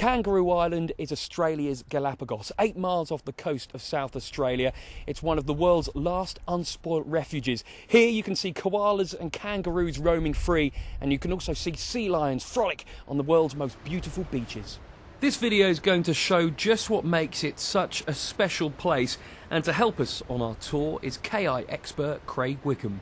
Kangaroo Island is Australia's Galapagos, 8 miles off the coast of South Australia. It's one of the world's last unspoilt refuges. Here you can see koalas and kangaroos roaming free, and you can also see sea lions frolic on the world's most beautiful beaches. This video is going to show just what makes it such a special place, and to help us on our tour is KI expert Craig Wickham.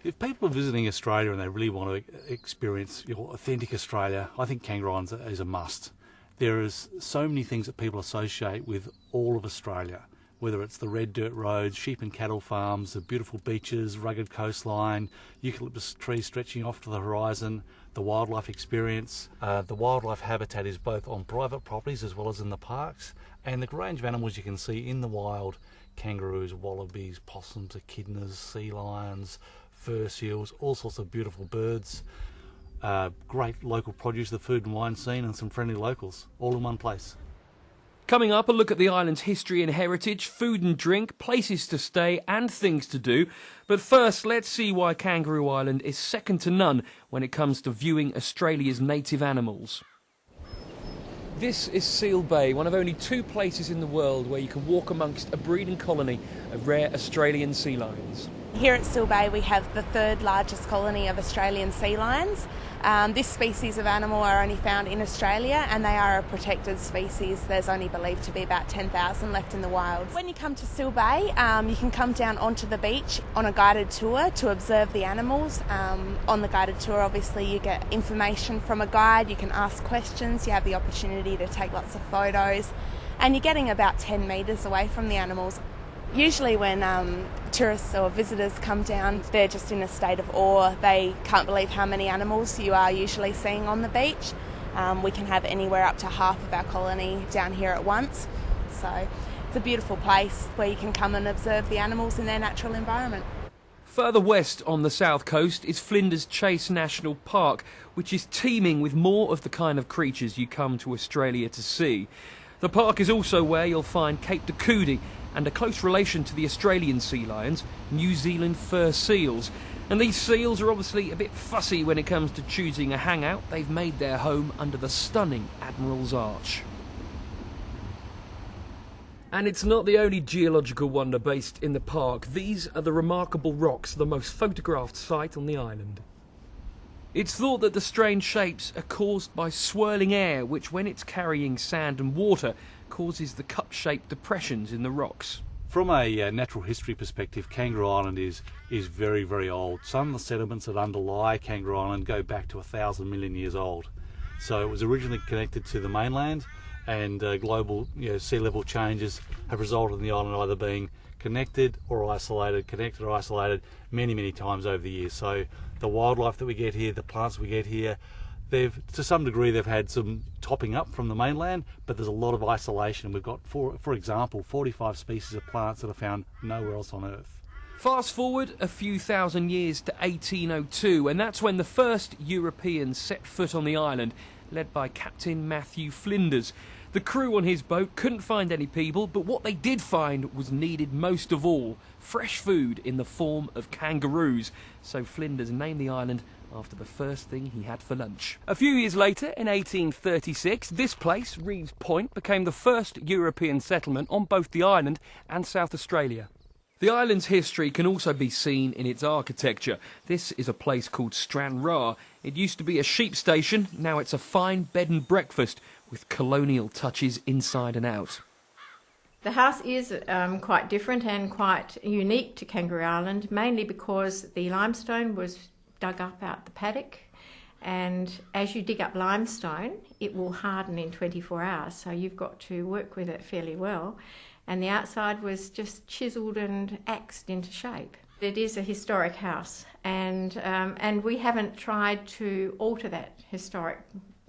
If people are visiting Australia and they really want to experience authentic Australia, I think Kangaroo Island is a must. There is so many things that people associate with all of Australia, whether it's the red dirt roads, sheep and cattle farms, the beautiful beaches, rugged coastline, eucalyptus trees stretching off to the horizon, the wildlife experience. The wildlife habitat is both on private properties as well as in the parks, and the range of animals you can see in the wild: kangaroos, wallabies, possums, echidnas, sea lions, fur seals, all sorts of beautiful birds, great local produce, the food and wine scene, and some friendly locals, all in one place. Coming up, a look at the island's history and heritage, food and drink, places to stay and things to do. But first, let's see why Kangaroo Island is second to none when it comes to viewing Australia's native animals. This is Seal Bay, one of only 2 places in the world where you can walk amongst a breeding colony of rare Australian sea lions. Here at Seal Bay we have the 3rd largest colony of Australian sea lions. This species of animal are only found in Australia, and they are a protected species. There's only believed to be about 10,000 left in the wild. When you come to Seal Bay, you can come down onto the beach on a guided tour to observe the animals. On the guided tour, obviously, you get information from a guide, you can ask questions, you have the opportunity to take lots of photos, and you're getting about 10 metres away from the animals. Usually when tourists or visitors come down, they're just in a state of awe. They can't believe how many animals you are usually seeing on the beach. We can have anywhere up to half of our colony down here at once. So it's a beautiful place where you can come and observe the animals in their natural environment. Further west on the south coast is Flinders Chase National Park, which is teeming with more of the kind of creatures you come to Australia to see. The park is also where you'll find Cape de Coodie, and a close relation to the Australian sea lions, New Zealand fur seals. And these seals are obviously a bit fussy when it comes to choosing a hangout. They've made their home under the stunning Admiral's Arch. And it's not the only geological wonder based in the park. These are the remarkable rocks, the most photographed site on the island. It's thought that the strange shapes are caused by swirling air, which, when it's carrying sand and water, causes the cup-shaped depressions in the rocks. From a natural history perspective, Kangaroo Island is very, very old. Some of the sediments that underlie Kangaroo Island go back to 1,000 million years old. So it was originally connected to the mainland, and global sea level changes have resulted in the island either being connected or isolated many, many times over the years. So the wildlife that we get here, the plants we get here, to some degree they've had some topping up from the mainland, but there's a lot of isolation. We've got, for example, 45 species of plants that are found nowhere else on Earth. Fast forward a few thousand years to 1802, and that's when the first Europeans set foot on the island, led by Captain Matthew Flinders. The crew on his boat couldn't find any people, but what they did find was needed most of all: fresh food in the form of kangaroos. So Flinders named the island after the first thing he had for lunch. A few years later, in 1836, this place, Reeves Point, became the first European settlement on both the island and South Australia. The island's history can also be seen in its architecture. This is a place called Stranraer. It used to be a sheep station, now it's a fine bed and breakfast with colonial touches inside and out. The house is quite different and quite unique to Kangaroo Island, mainly because the limestone was dug up out the paddock, and as you dig up limestone it will harden in 24 hours, so you've got to work with it fairly well, and the outside was just chiselled and axed into shape. It is a historic house, and we haven't tried to alter that historic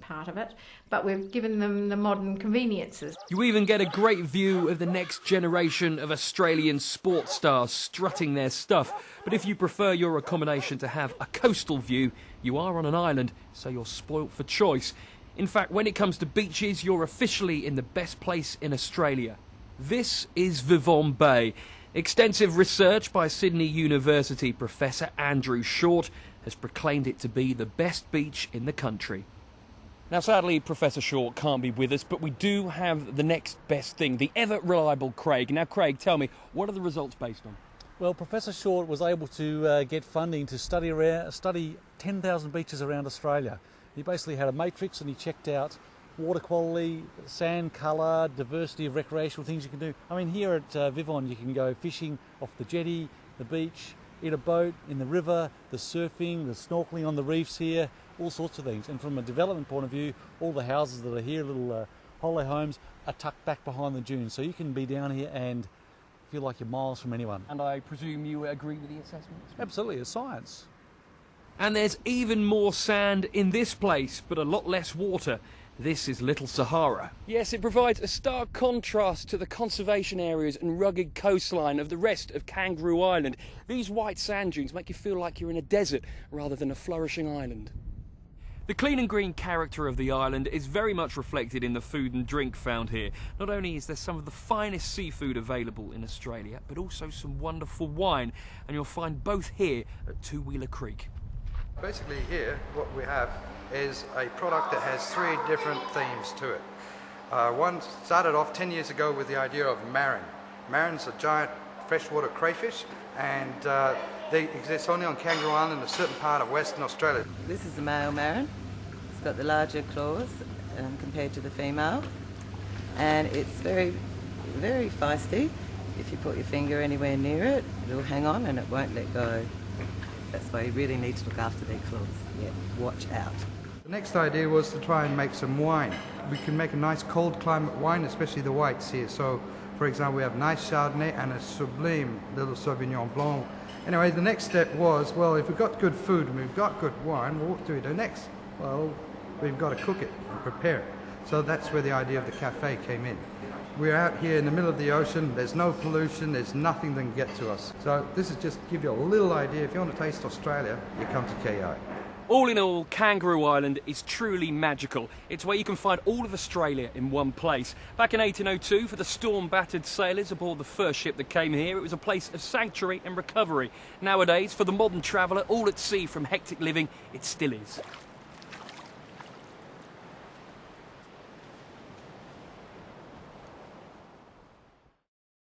part of it, but we've given them the modern conveniences. You even get a great view of the next generation of Australian sports stars strutting their stuff. But if you prefer your accommodation to have a coastal view, you are on an island, so you're spoilt for choice. In fact, when it comes to beaches, you're officially in the best place in Australia. This is Vivon Bay. Extensive research by Sydney University Professor Andrew Short has proclaimed it to be the best beach in the country. Now, sadly, Professor Short can't be with us, but we do have the next best thing, the ever-reliable Craig. Now, Craig, tell me, what are the results based on? Well, Professor Short was able to get funding to study 10,000 beaches around Australia. He basically had a matrix and he checked out water quality, sand colour, diversity of recreational things you can do. I mean, here at Vivon you can go fishing off the jetty, the beach, in a boat, in the river, the surfing, the snorkelling on the reefs here, all sorts of things. And from a development point of view, all the houses that are here, little holiday homes, are tucked back behind the dunes. So you can be down here and feel like you're miles from anyone. And I presume you agree with the assessment? Absolutely, it's science. And there's even more sand in this place, but a lot less water. This is Little Sahara. Yes, it provides a stark contrast to the conservation areas and rugged coastline of the rest of Kangaroo Island. These white sand dunes make you feel like you're in a desert rather than a flourishing island. The clean and green character of the island is very much reflected in the food and drink found here. Not only is there some of the finest seafood available in Australia, but also some wonderful wine, and you'll find both here at Two Wheeler Creek. Basically here, what we have is a product that has 3 different themes to it. One started off 10 years ago with the idea of marron. Marron's a giant freshwater crayfish, and they exist only on Kangaroo Island, a certain part of Western Australia. This is the male marron. It's got the larger claws compared to the female, and it's very, very feisty. If you put your finger anywhere near it, it'll hang on and it won't let go. That's why you really need to look after their claws. Yeah, watch out. The next idea was to try and make some wine. We can make a nice cold climate wine, especially the whites here. So, for example, we have nice Chardonnay and a sublime little Sauvignon Blanc. Anyway, the next step was, well, if we've got good food and we've got good wine, well, what do we do next? Well, we've got to cook it and prepare it. So that's where the idea of the cafe came in. We're out here in the middle of the ocean, there's no pollution, there's nothing that can get to us. So this is just to give you a little idea. If you want to taste Australia, you come to KI. All in all, Kangaroo Island is truly magical. It's where you can find all of Australia in one place. Back in 1802, for the storm-battered sailors aboard the first ship that came here, it was a place of sanctuary and recovery. Nowadays, for the modern traveller, all at sea from hectic living, it still is.